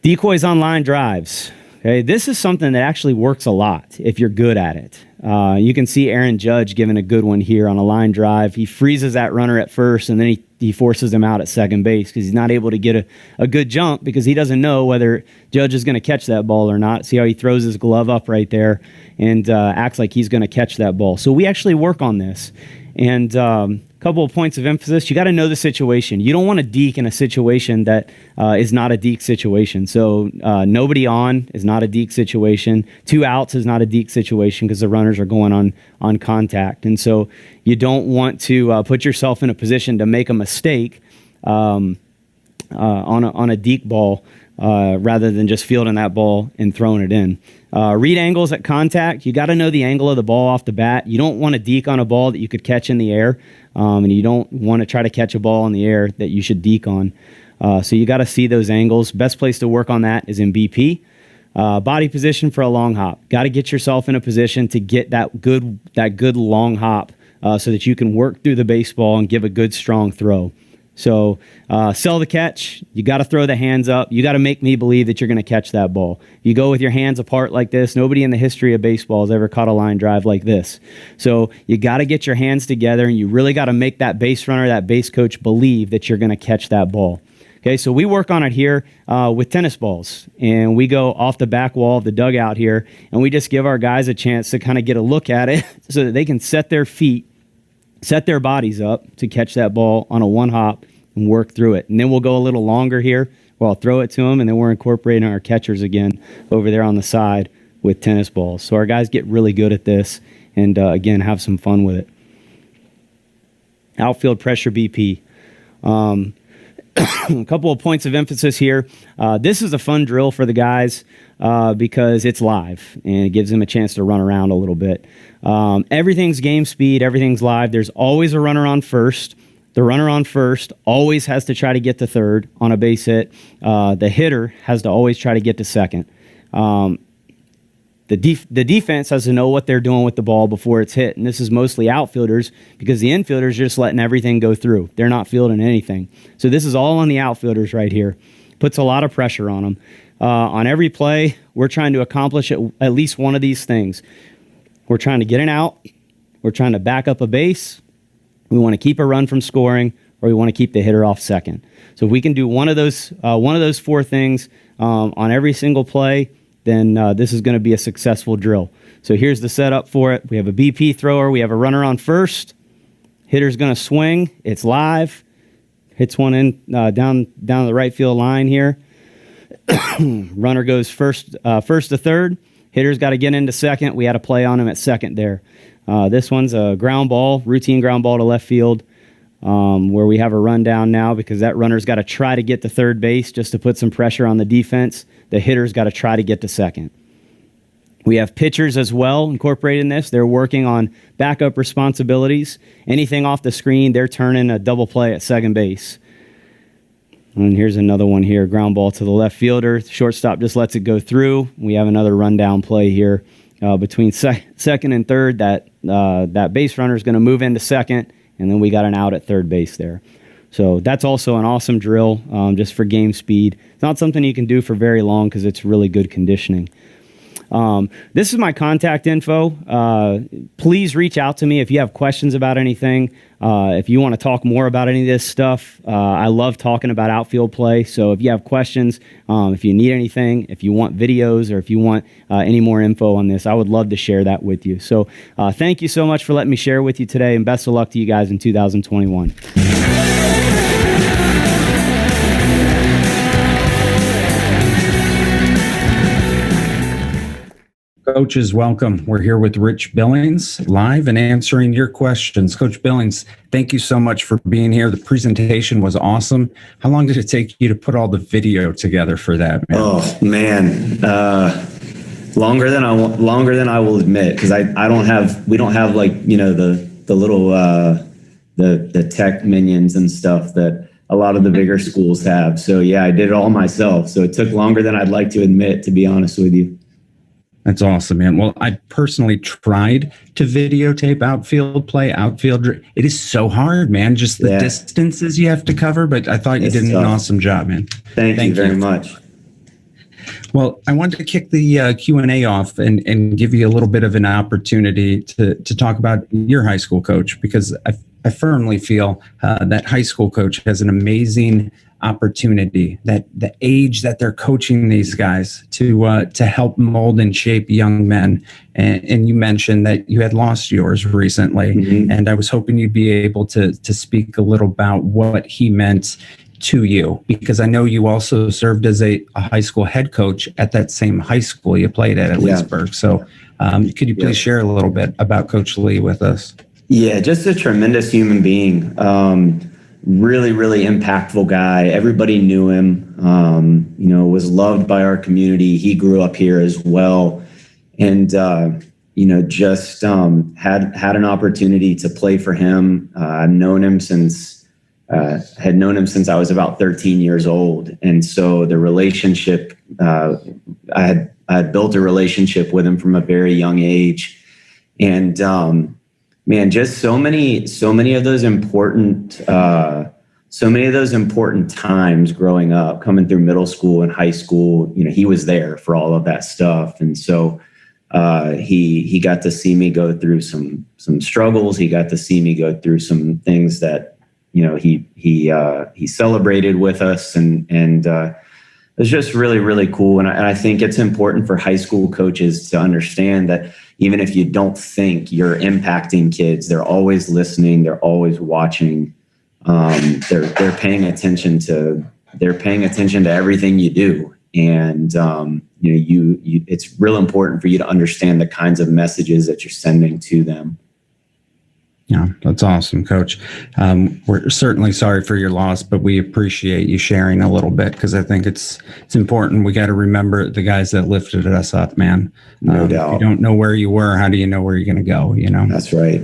Decoys on line drives. Okay, this is something that actually works a lot if you're good at it. You can see Aaron Judge giving a good one here on a line drive. He freezes that runner at first, and then he forces him out at second base because he's not able to get a good jump, because he doesn't know whether Judge is going to catch that ball or not. See how he throws his glove up right there and acts like he's going to catch that ball. So we actually work on this. And a couple of points of emphasis. You got to know the situation. You don't want to deke in a situation that is not a deke situation. So nobody on is not a deke situation. Two outs is not a deke situation because the runners are going on contact. And so you don't want to put yourself in a position to make a mistake on a deke ball rather than just fielding that ball and throwing it in. Read angles at contact. You got to know the angle of the ball off the bat. You don't want to deke on a ball that you could catch in the air, and you don't want to try to catch a ball in the air that you should deke on. So you got to see those angles. Best place to work on that is in BP. Body position for a long hop. Got to get yourself in a position to get that good long hop so that you can work through the baseball and give a good strong throw. So sell the catch. You got to throw the hands up. You got to make me believe that you're going to catch that ball. You go with your hands apart like this. Nobody in the history of baseball has ever caught a line drive like this. So you got to get your hands together, and you really got to make that base runner, that base coach, believe that you're going to catch that ball. Okay, so we work on it here with tennis balls, and we go off the back wall of the dugout here, and we just give our guys a chance to kind of get a look at it so that they can set their feet, set their bodies up to catch that ball on a one hop and work through it. And then we'll go a little longer here where I'll throw it to them, and then we're incorporating our catchers again over there on the side with tennis balls. So our guys get really good at this and, again, have some fun with it. Outfield Pressure BP. A couple of points of emphasis here. This is a fun drill for the guys because it's live, and it gives them a chance to run around a little bit. Everything's game speed. Everything's live. There's always a runner on first. The runner on first always has to try to get to third on a base hit. The hitter has to always try to get to second. The defense has to know what they're doing with the ball before it's hit, and this is mostly outfielders because the infielders are just letting everything go through. They're not fielding anything. So this is all on the outfielders right here. Puts a lot of pressure on them. On every play, we're trying to accomplish at least one of these things. We're trying to get an out. We're trying to back up a base. We want to keep a run from scoring, or we want to keep the hitter off second. So if we can do one of those four things on every single play, then this is going to be a successful drill. So here's the setup for it. We have a BP thrower. We have a runner on first. Hitter's going to swing. It's live. Hits one in down the right field line here. Runner goes first to third. Hitter's got to get into second. We had a play on him at second there. This one's a ground ball, routine ground ball to left field. where we have a rundown now because that runner's got to try to get to third base just to put some pressure on the defense. The hitter's got to try to get to second. We have pitchers as well incorporated in this. They're working on backup responsibilities. Anything off the screen, they're turning a double play at second base. And here's another one here, ground ball to the left fielder. Shortstop just lets it go through. We have another rundown play here between second and third. That base runner is going to move into second, and then we got an out at third base there. So that's also an awesome drill just for game speed. It's not something you can do for very long because it's really good conditioning. This is my contact info. Please reach out to me if you have questions about anything. If you want to talk more about any of this stuff, I love talking about outfield play. So if you have questions, if you need anything, if you want videos, or if you want any more info on this, I would love to share that with you. So thank you so much for letting me share with you today, and best of luck to you guys in 2021. Coaches, welcome. We're here with Rich Billings, live and answering your questions. Coach Billings, thank you so much for being here. The presentation was awesome. How long did it take you to put all the video together for that, man? Oh man, longer than I will admit, because we don't have like, you know, the little the tech minions and stuff that a lot of the bigger schools have. So yeah, I did it all myself. So it took longer than I'd like to admit, to be honest with you. That's awesome, man. Well, I personally tried to videotape outfield play, it is so hard, man. Just the distances you have to cover, but I thought you did an awesome job, man. Thank you very much. Well, I wanted to kick the Q&A off and give you a little bit of an opportunity to talk about your high school coach, because I firmly feel that high school coach has an amazing opportunity, that the age that they're coaching these guys to help mold and shape young men. And you mentioned that you had lost yours recently, and I was hoping you'd be able to speak a little about what he meant to you, because I know you also served as a high school head coach at that same high school you played at Leesburg. So could you please share a little bit about Coach Lee with us? Yeah, just a tremendous human being. Really, really impactful guy. Everybody knew him, you know, was loved by our community. He grew up here as well. And, you know, just had an opportunity to play for him. I've known him since I was about 13 years old. And so the relationship, I had built a relationship with him from a very young age. And, man, just so many of those important times growing up, coming through middle school and high school. You know, he was there for all of that stuff, and so he got to see me go through some struggles. He got to see me go through some things that, you know, he celebrated with us, and it was just really, really cool. And I think it's important for high school coaches to understand that even if you don't think you're impacting kids, they're always listening. They're always watching. They're paying attention to everything you do. And, you know, it's real important for you to understand the kinds of messages that you're sending to them. Yeah, that's awesome, Coach. We're certainly sorry for your loss, but we appreciate you sharing a little bit, because I think it's important. We got to remember the guys that lifted us up, man. No doubt. If you don't know where you were, how do you know where you're going to go? You know. That's right.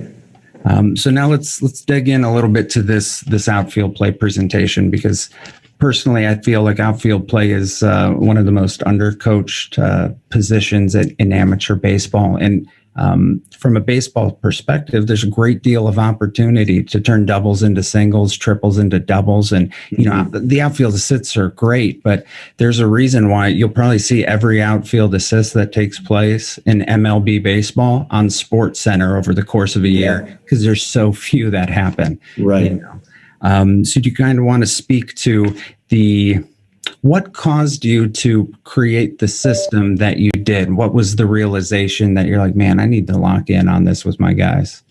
So now let's dig in a little bit to this outfield play presentation, because personally, I feel like outfield play is one of the most undercoached positions in amateur baseball. And from a baseball perspective, there's a great deal of opportunity to turn doubles into singles, triples into doubles. And, you know, the outfield assists are great, but there's a reason why you'll probably see every outfield assist that takes place in MLB baseball on Sports Center over the course of a year, because there's so few that happen. Right. You know? So do you kind of want to speak to what caused you to create the system that you did? What was the realization that you're like, man, I need to lock in on this with my guys?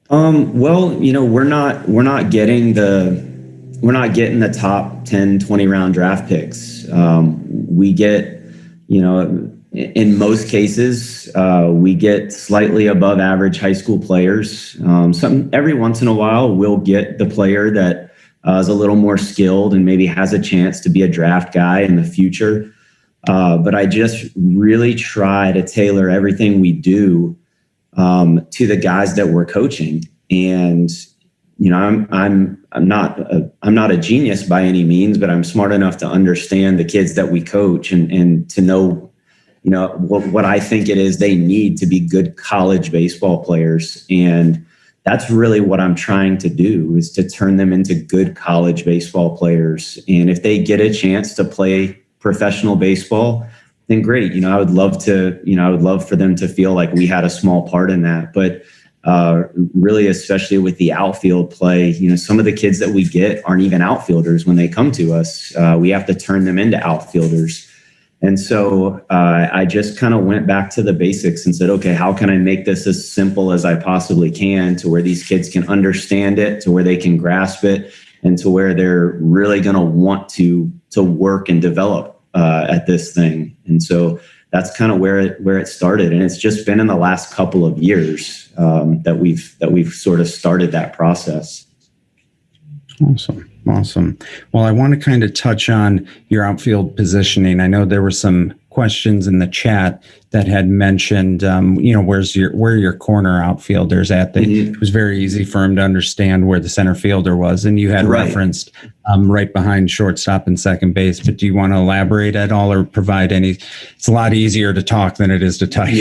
Well, you know, we're not getting the top 10, 20 round draft picks. We get, you know, in most cases, we get slightly above average high school players. Every once in a while, we'll get the player that is a little more skilled and maybe has a chance to be a draft guy in the future. But I just really try to tailor everything we do to the guys that we're coaching. And I'm not a genius by any means, but I'm smart enough to understand the kids that we coach and to know what I think it is they need to be good college baseball players. And that's really what I'm trying to do, is to turn them into good college baseball players. And if they get a chance to play professional baseball, then great. I would love for them to feel like we had a small part in that. But really, especially with the outfield play, some of the kids that we get aren't even outfielders when they come to us. We have to turn them into outfielders. And so I just kind of went back to the basics and said, okay, how can I make this as simple as I possibly can, to where these kids can understand it, to where they can grasp it, and to where they're really going to want to work and develop at this thing. And so that's kind of where it started. And it's just been in the last couple of years that we've sort of started that process. Awesome. Well, I want to kind of touch on your outfield positioning. I know there were some questions in the chat that had mentioned, where your corner outfielders at. It was very easy for him to understand where the center fielder was, and you had referenced right behind shortstop and second base. But do you want to elaborate at all, or provide any? It's a lot easier to talk than it is to type.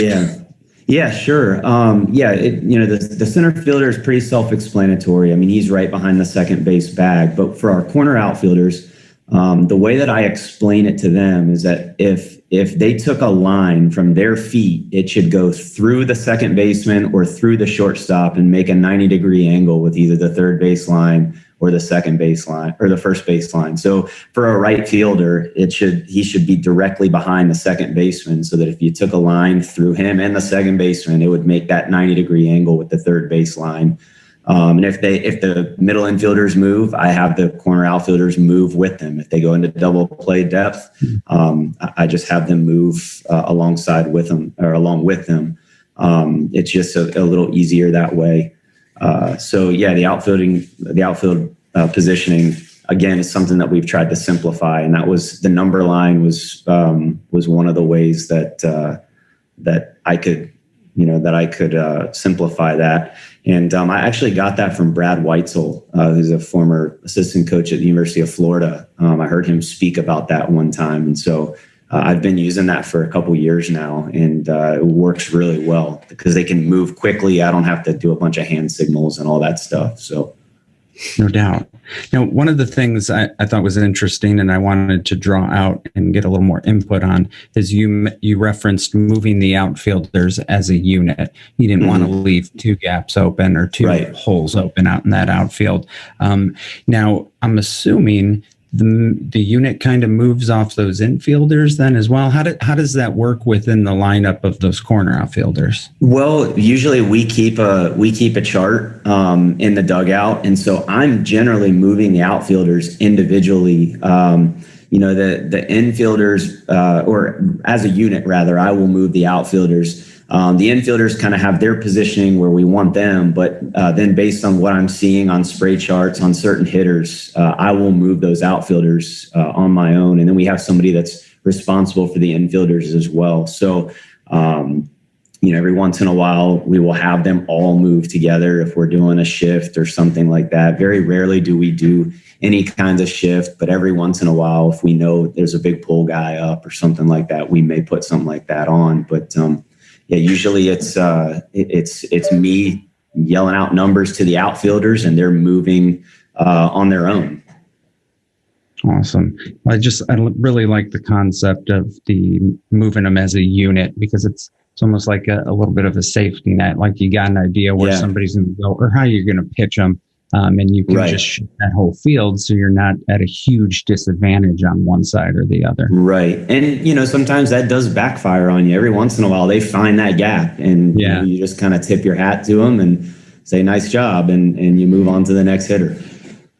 Yeah, sure. The center fielder is pretty self-explanatory. I mean, he's right behind the second base bag. But for our corner outfielders, the way that I explain it to them is that if they took a line from their feet, it should go through the second baseman or through the shortstop and make a 90-degree angle with either the third baseline or the second baseline or the first baseline. So for a right fielder, he should be directly behind the second baseman, so that if you took a line through him and the second baseman, it would make that 90-degree angle with the third baseline. And if the middle infielders move, I have the corner outfielders move with them. If they go into double play depth, I just have them move along with them. It's just a little easier that way. The outfield positioning, again, is something that we've tried to simplify, and that was the number line was one of the ways that I could simplify that. And I actually got that from Brad Weitzel, who's a former assistant coach at the University of Florida. I heard him speak about that one time, and so I've been using that for a couple years now, and it works really well because they can move quickly. I don't have to do a bunch of hand signals and all that stuff. So, no doubt. Now, one of the things I thought was interesting, and I wanted to draw out and get a little more input on, is you referenced moving the outfielders as a unit. You didn't want to leave two gaps open or two holes open out in that outfield. Now, I'm assuming the unit kind of moves off those infielders then as well. How does that work within the lineup of those corner outfielders? Well, usually we keep a chart in the dugout, and so I'm generally moving the outfielders individually. The infielders, or as a unit rather, I will move the outfielders. The infielders kind of have their positioning where we want them, but then based on what I'm seeing on spray charts on certain hitters, I will move those outfielders on my own. And then we have somebody that's responsible for the infielders as well. So, every once in a while, we will have them all move together if we're doing a shift or something like that. Very rarely do we do any kinds of shift, but every once in a while, if we know there's a big pull guy up or something like that, we may put something like that on. But usually it's me yelling out numbers to the outfielders, and they're moving on their own. Awesome. I really like the concept of the moving them as a unit, because it's almost like a little bit of a safety net. Like you got an idea where somebody's going to go or how you're going to pitch them. And you can just shoot that whole field, so you're not at a huge disadvantage on one side or the other. Right. And, sometimes that does backfire on you. Every once in a while, they find that gap, and you just kind of tip your hat to them and say, nice job, and you move on to the next hitter.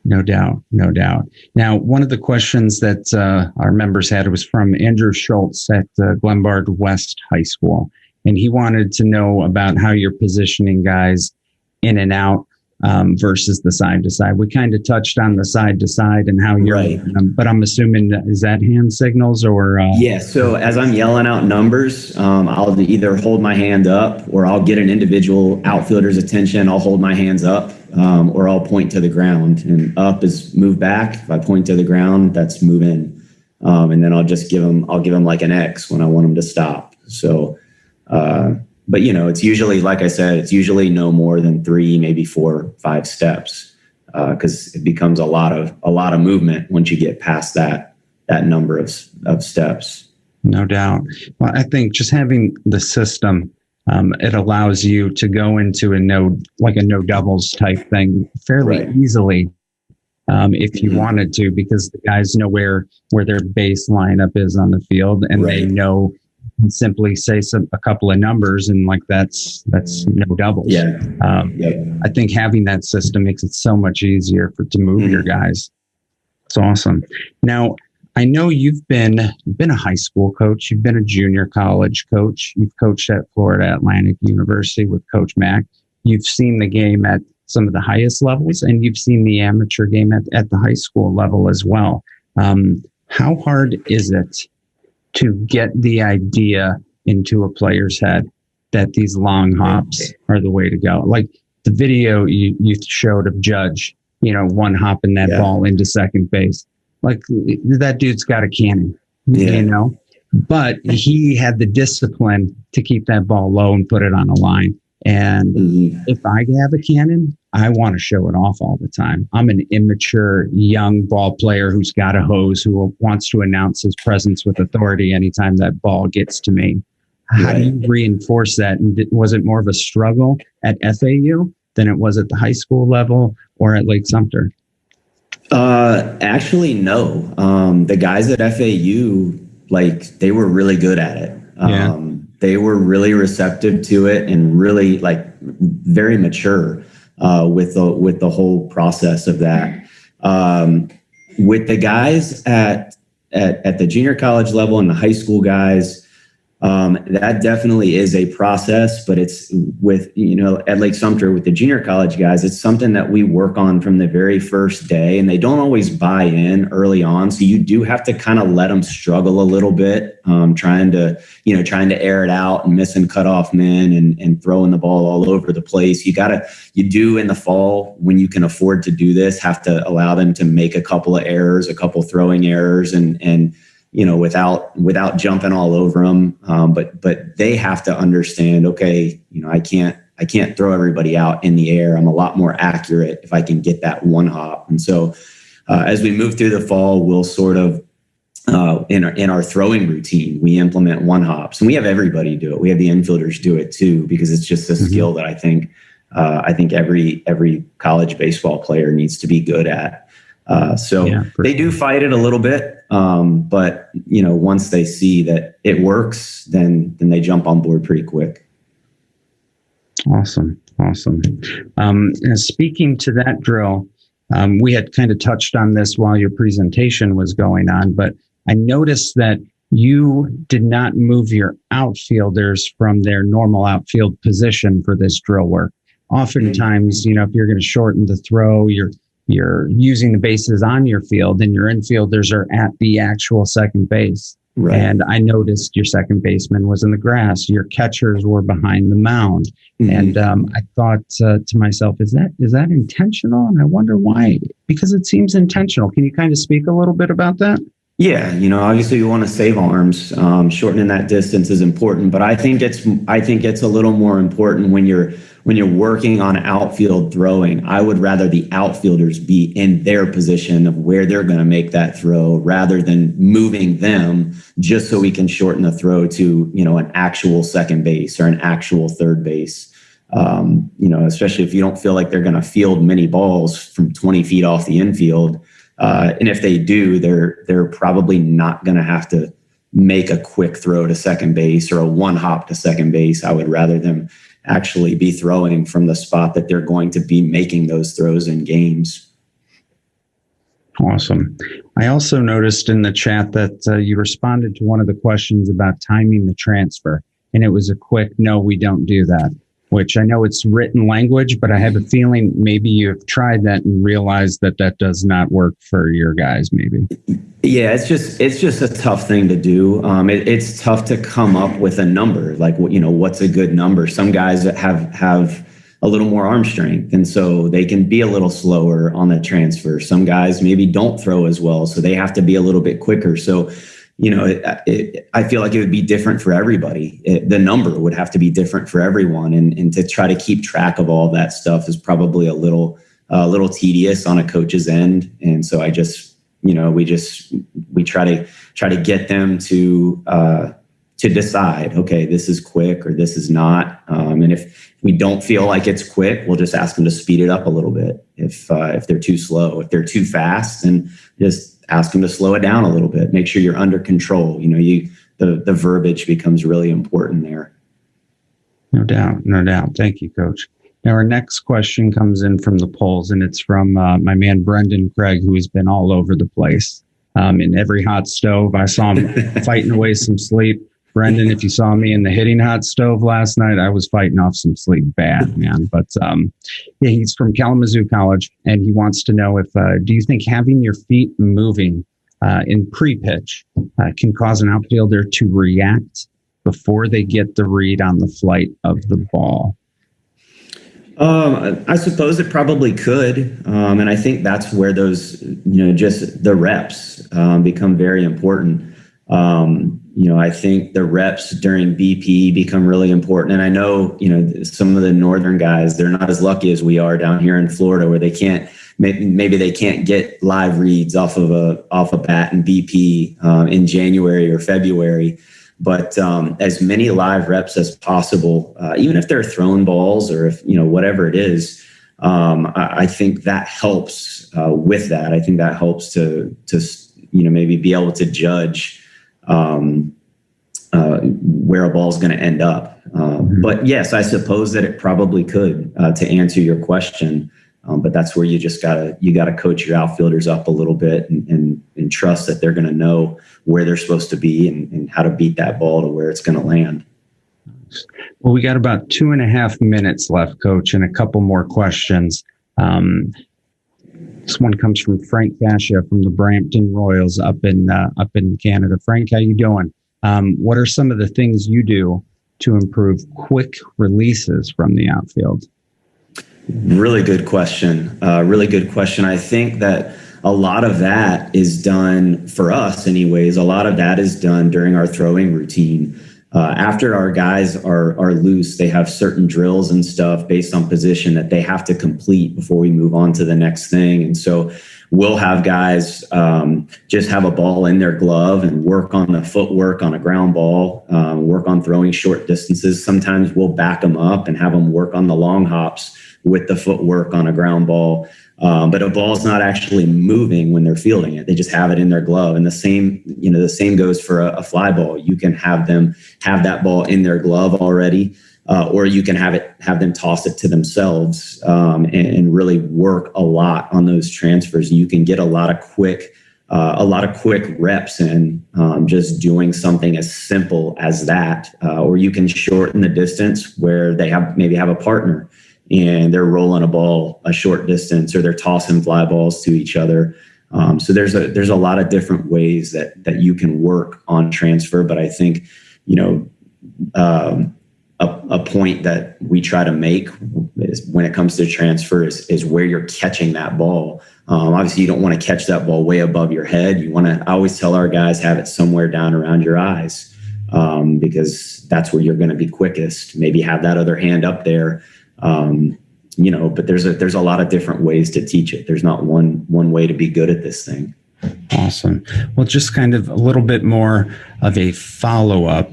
No doubt. No doubt. Now, one of the questions that our members had was from Andrew Schultz at Glenbard West High School. And he wanted to know about how you're positioning guys in and out versus the side to side. We kind of touched on the side to side and how you're, Right. But I'm assuming, is that hand signals or? Yeah. So as I'm yelling out numbers, I'll either hold my hand up or I'll get an individual outfielder's attention. I'll hold my hands up, or I'll point to the ground, and up is move back. If I point to the ground, that's move in. And then I'll give them like an X when I want them to stop. So, but it's usually, like I said, it's usually no more than 3, maybe 4, 5 steps, because it becomes a lot of movement once you get past that number of steps. No doubt. Well, I think just having the system, it allows you to go into a no doubles type thing fairly easily, if you wanted to, because the guys know where their base lineup is on the field, and they know. Simply say a couple of numbers, and like that's no doubles. Yeah. I think having that system makes it so much easier to move your guys. It's awesome. Now, I know you've been a high school coach. You've been a junior college coach. You've coached at Florida Atlantic University with Coach Mack. You've seen the game at some of the highest levels, and you've seen the amateur game at the high school level as well. How hard is it to get the idea into a player's head that these long hops are the way to go? Like the video you showed of Judge, one hopping that ball into second base. Like that dude's got a cannon, but he had the discipline to keep that ball low and put it on a line. And if I have a cannon, I want to show it off all the time. I'm an immature young ball player who's got a hose, who wants to announce his presence with authority anytime that ball gets to me. How do you reinforce that? And was it more of a struggle at FAU than it was at the high school level or at Lake Sumter? Actually, no. The guys at FAU, they were really good at it. They were really receptive to it and really very mature with the whole process of that. With the guys at the junior college level and the high school guys, that definitely is a process, but it's at Lake Sumter with the junior college guys, it's something that we work on from the very first day, and they don't always buy in early on. So you do have to kind of let them struggle a little bit, trying to air it out and missing cutoff men and throwing the ball all over the place. You do in the fall, when you can afford to do this, have to allow them to make a couple of errors, a couple throwing errors, and without jumping all over them. But they have to understand, okay, I can't throw everybody out in the air. I'm a lot more accurate if I can get that one hop. And so as we move through the fall, we'll sort of, in our throwing routine, we implement one hops, and we have everybody do it. We have the infielders do it too, because it's just a skill that I think every college baseball player needs to be good at. They do fight it a little bit, but once they see that it works, then they jump on board pretty quick. Awesome. And speaking to that drill, we had kind of touched on this while your presentation was going on, but I noticed that you did not move your outfielders from their normal outfield position for this drill work. Oftentimes, if you're going to shorten the throw, you're using the bases on your field, and your infielders are at the actual second base. Right. And I noticed your second baseman was in the grass. Your catchers were behind the mound. And I thought to myself, is that intentional? And I wonder why, because it seems intentional. Can you kind of speak a little bit about that? Yeah, obviously you want to save arms. Shortening that distance is important, but I think it's a little more important when you're working on outfield throwing. I would rather the outfielders be in their position of where they're going to make that throw, rather than moving them just so we can shorten the throw to an actual second base or an actual third base. Especially if you don't feel like they're going to field many balls from 20 feet off the infield. And if they do, they're probably not going to have to make a quick throw to second base or a one hop to second base. I would rather them actually be throwing from the spot that they're going to be making those throws in games. Awesome. I also noticed in the chat that you responded to one of the questions about timing the transfer, and it was a quick, no, we don't do that, which I know it's written language, but I have a feeling maybe you've tried that and realized that that does not work for your guys, maybe. Yeah, it's just a tough thing to do. It's tough to come up with a number, like, what's a good number. Some guys have a little more arm strength, and so they can be a little slower on the transfer. Some guys maybe don't throw as well, so they have to be a little bit quicker. So, I feel like it would be different for everybody. The number would have to be different for everyone, and to try to keep track of all that stuff is probably a little tedious on a coach's end. And so I just, we try to get them to decide, okay, this is quick or this is not. And if we don't feel like it's quick, we'll just ask them to speed it up a little bit. If they're too slow, if they're too fast, then just ask them to slow it down a little bit. Make sure you're under control. The verbiage becomes really important there. No doubt. Thank you, Coach. Now, our next question comes in from the polls, and it's from my man, Brendan Craig, who has been all over the place. In every hot stove, I saw him fighting away some sleep. Brendan, if you saw me in the hitting hot stove last night, I was fighting off some sleep bad, man. But he's from Kalamazoo College, and he wants to know if, do you think having your feet moving in pre-pitch can cause an outfielder to react before they get the read on the flight of the ball? I suppose it probably could. And I think that's where those, just the reps become very important. I think the reps during BP become really important. And I know, some of the northern guys, they're not as lucky as we are down here in Florida, where they can't, maybe they can't get live reads off a bat in BP in January or February. But as many live reps as possible, even if they're thrown balls or if, whatever it is, I think that helps with that. I think that helps to maybe be able to judge where a ball is going to end up. But yes, I suppose that it probably could, to answer your question. But that's where you gotta coach your outfielders up a little bit and trust that they're going to know where they're supposed to be and how to beat that ball to where it's going to land. Well, we got about 2.5 minutes left, Coach, and a couple more questions. This one comes from Frank Fascia from the Brampton Royals up in Canada. Frank, how you doing? What are some of the things you do to improve quick releases from the outfield? Really good question. I think that a lot of that is done for us anyways. A lot of that is done during our throwing routine. After our guys are loose, they have certain drills and stuff based on position that they have to complete before we move on to the next thing. And so we'll have guys just have a ball in their glove and work on the footwork on a ground ball, work on throwing short distances. Sometimes we'll back them up and have them work on the long hops with the footwork on a ground ball. But a ball's not actually moving when they're fielding it. They just have it in their glove. And the same goes for a fly ball. You can have them have that ball in their glove already, or you can have them toss it to themselves and really work a lot on those transfers. You can get a lot of quick reps in just doing something as simple as that, or you can shorten the distance where they maybe have a partner and they're rolling a ball a short distance, or they're tossing fly balls to each other. So there's a lot of different ways that you can work on transfer. But I think, a point that we try to make is when it comes to transfer is where you're catching that ball. Obviously, you don't want to catch that ball way above your head. I always tell our guys, have it somewhere down around your eyes, because that's where you're going to be quickest. Maybe have that other hand up there. But there's a lot of different ways to teach it. There's not one way to be good at this thing. Awesome. Well, just kind of a little bit more of a follow-up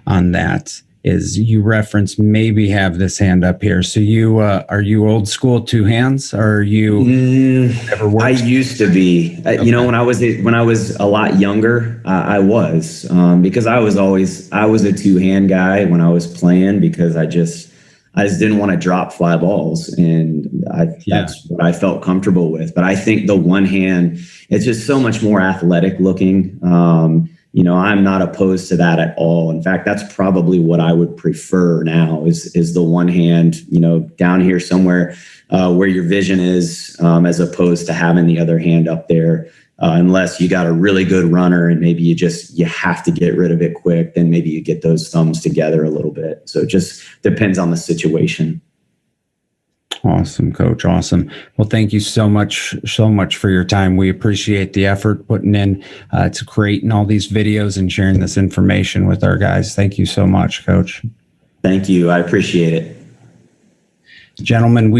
on that is you reference maybe have this hand up here. So you, are you old school two hands, or are you ever worked? I used to be, Okay. when I was a lot younger, I was, because I was a two hand guy when I was playing, because I just didn't want to drop fly balls, and that's what I felt comfortable with. But I think the one hand, it's just so much more athletic looking. I'm not opposed to that at all. In fact, that's probably what I would prefer now is the one hand, down here somewhere where your vision is, as opposed to having the other hand up there. Unless you got a really good runner and maybe you have to get rid of it quick, then maybe you get those thumbs together a little bit. So it just depends on the situation. Awesome, Coach. Awesome. Well, thank you so much for your time. We appreciate the effort putting in to creating all these videos and sharing this information with our guys. Thank you so much, Coach. Thank you. I appreciate it. Gentlemen,